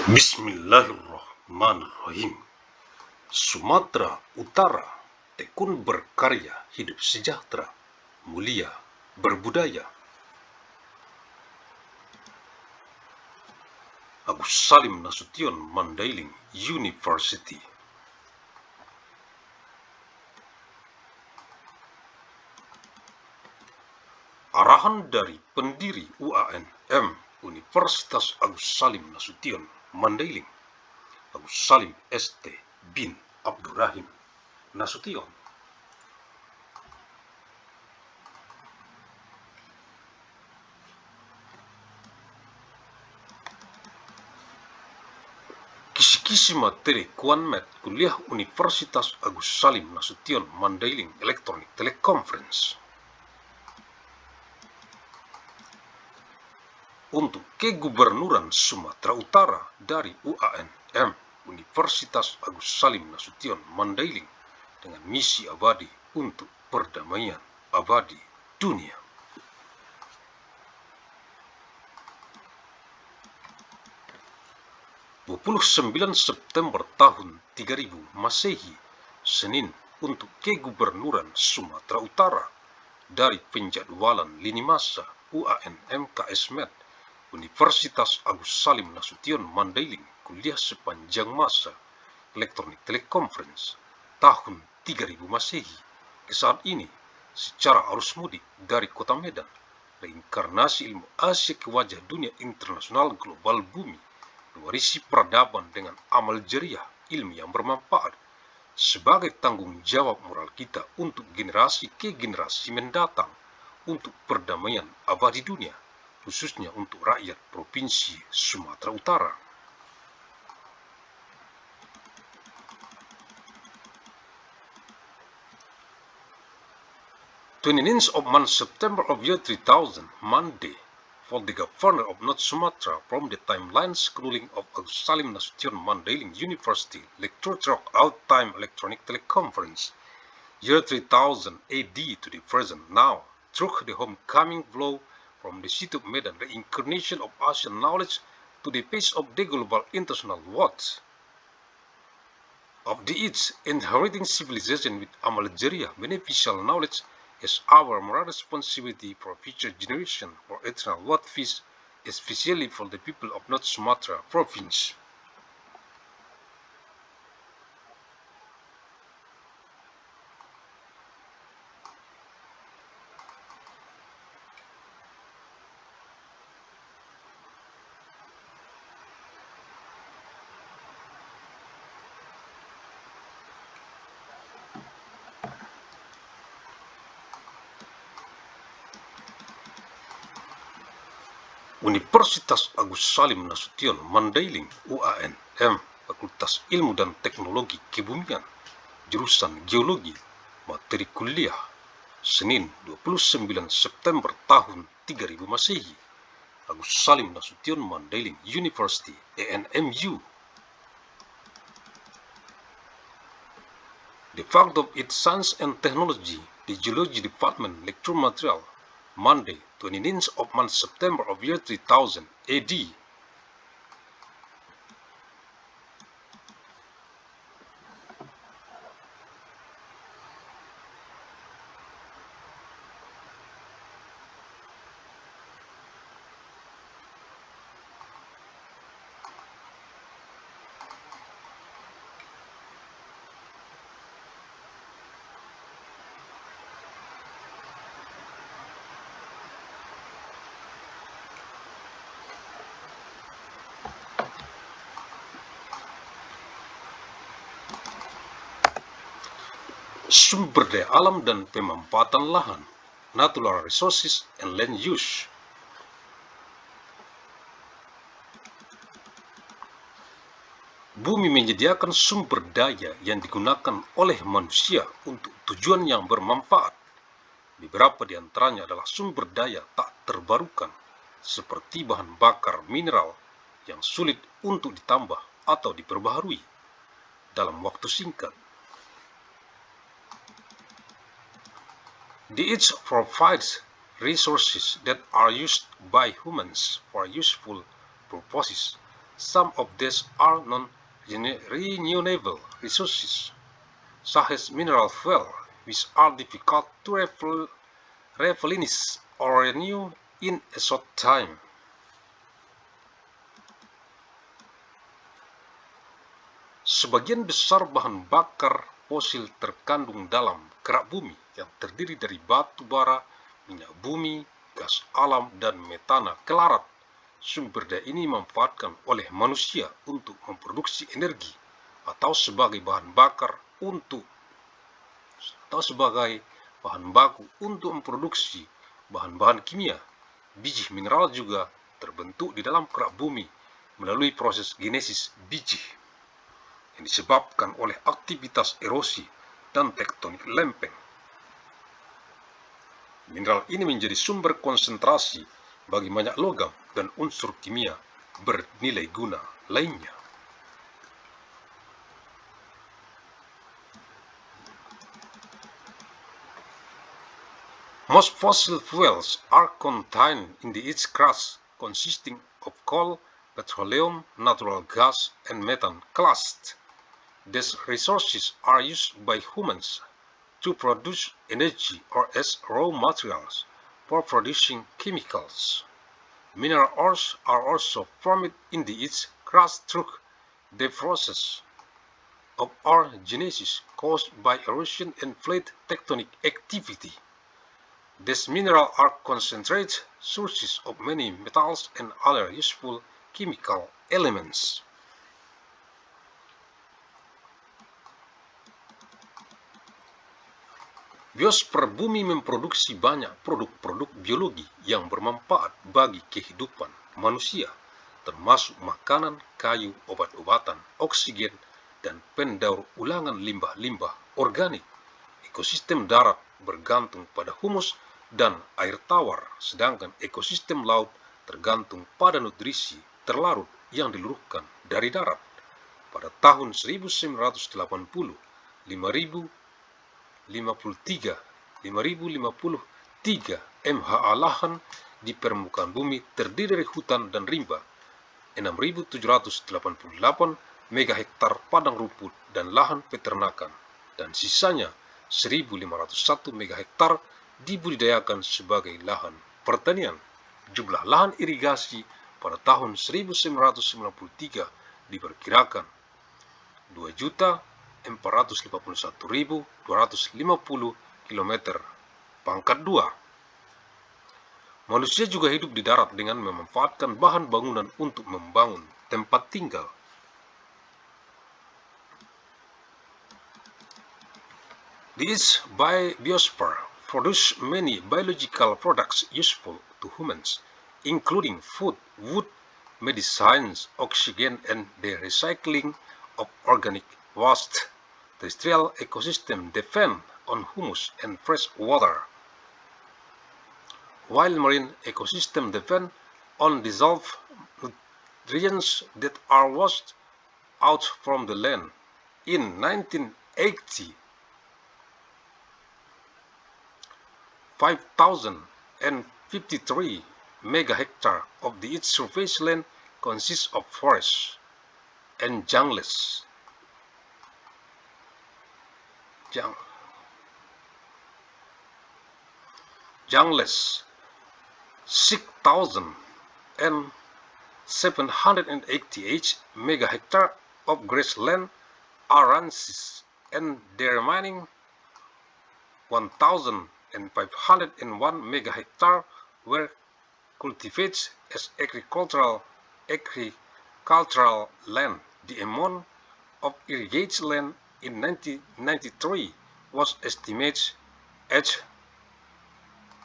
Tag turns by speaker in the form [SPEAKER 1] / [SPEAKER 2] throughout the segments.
[SPEAKER 1] Bismillahirrahmanirrahim. Sumatera Utara, tekun berkarya, hidup sejahtera, mulia, berbudaya. Agus Salim Nasution Mandailing University. Arahan dari pendiri UANM Universitas Agus Salim Nasution Mandailing, Agus Salim ST bin Abdurrahim Nasution. Kisi-kisi materi Kuanmed Kuliah Universitas Agus Salim Nasution Mandailing Electronic Teleconference. Untuk Kegubernuran Sumatera Utara dari UANM Universitas Agus Salim Nasution Mandailing dengan misi abadi untuk perdamaian abadi dunia. (29 September tahun 3000 Masehi, Senin, untuk Kegubernuran Sumatera Utara dari penjadwalan lini masa UANM KSmed Universitas Agus Salim Nasution Mandailing kuliah sepanjang masa Electronic Teleconference tahun 3000 Masehi ke saat ini secara arus mudik dari kota Medan, reinkarnasi ilmu Asia ke wajah dunia internasional global bumi, mewarisi peradaban dengan amal jariah ilmu yang bermanfaat sebagai tanggung jawab moral kita untuk generasi ke generasi mendatang untuk perdamaian abadi dunia, khususnya untuk rakyat Provinsi Sumatera Utara. September 29 of year 3000, Monday, for the Governor of North Sumatra from the timeline schooling of Agus Salim Nasution Mandailing University, lecture throughout time electronic teleconference, year 3000 AD to the present now, through the homecoming flow from the city of Medan, the incarnation of Asian knowledge to the pace of the global international world of the East, inheriting civilization with amal jariah beneficial knowledge is our moral responsibility for future generation for eternal world peace, especially for the people of North Sumatra province. Universitas Agus Salim Nasution Mandailing UANM, Fakultas Ilmu dan Teknologi Kebumian, jurusan Geologi, materi kuliah, Senin 29 September tahun 3000 Masehi, Agus Salim Nasution Mandailing University ANMU. The fact of its Science and Technology, the Geology Department lecture material, Monday, 29th of September of year 3000 AD. Sumber daya alam dan pemanfaatan lahan, natural resources and land use. Bumi menyediakan sumber daya yang digunakan oleh manusia untuk tujuan yang bermanfaat. Beberapa di antaranya adalah sumber daya tak terbarukan, seperti bahan bakar mineral yang sulit untuk ditambah atau diperbaharui dalam waktu singkat. The Earth provides resources that are used by humans for useful purposes, Some of these are non-renewable resources, such as mineral fuel, which are difficult to replenish or renew in a short time. Sebagian besar bahan bakar fosil terkandung dalam kerak bumi yang terdiri dari batu bara, minyak bumi, gas alam, dan metana kelarat. Sumber daya ini dimanfaatkan oleh manusia untuk memproduksi energi atau sebagai bahan baku untuk memproduksi bahan-bahan kimia. Biji mineral juga terbentuk di dalam kerak bumi melalui proses genesis biji yang disebabkan oleh aktivitas erosi dan tektonik lempeng. Mineral ini menjadi sumber konsentrasi bagi banyak logam dan unsur kimia bernilai guna lainnya. Most fossil fuels are contained in the Earth's crust, consisting of coal, petroleum, natural gas, and methane classed. These resources are used by humans to produce energy or as raw materials for producing chemicals. Mineral ores are also formed in the Earth's crust through the process of orogenesis caused by erosion and plate tectonic activity. These minerals are concentrated sources of many metals and other useful chemical elements. Biosfer bumi memproduksi banyak produk-produk biologi yang bermanfaat bagi kehidupan manusia, termasuk makanan, kayu, obat-obatan, oksigen, dan pendaur ulangan limbah-limbah organik. Ekosistem darat bergantung pada humus dan air tawar, sedangkan ekosistem laut tergantung pada nutrisi terlarut yang diluruhkan dari darat. Pada tahun 1980, 5053 MHA lahan di permukaan bumi terdiri dari hutan dan rimba, 6.788 MHz padang rumput dan lahan peternakan, dan sisanya 1.501 MHz dibudidayakan sebagai lahan pertanian. Jumlah lahan irigasi pada tahun 1993 diperkirakan 2.451.250 km pangkat 2. Manusia juga hidup di darat dengan memanfaatkan bahan bangunan untuk membangun tempat tinggal. This biosphere produces many biological products useful to humans, including food, wood, medicines, oxygen, and the recycling of organic waste. Terrestrial ecosystem depend on humus and fresh water, while marine ecosystem depend on dissolved nutrients that are washed out from the land. In 1980, 5,053 megahectare of the Earth's surface land consists of forests and jungles. 6,788 megahectare of grassland are ranches, and the remaining 1,501 megahectare were cultivated as agricultural land. The amount of irrigated land in 1993 was estimated at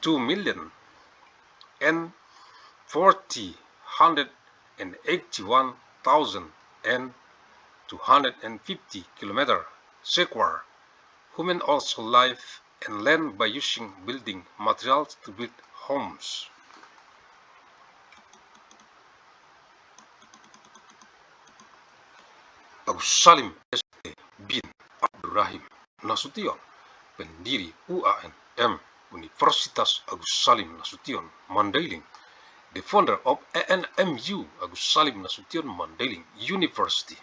[SPEAKER 1] 2,481,250 km². Humans also live and land by using building materials to build homes. Agus Salim S.T. bin Abdurrahim Nasution, pendiri UANM Universitas Agus Salim Nasution, Mandailing, the founder of ANMU, Agus Salim Nasution Mandailing University.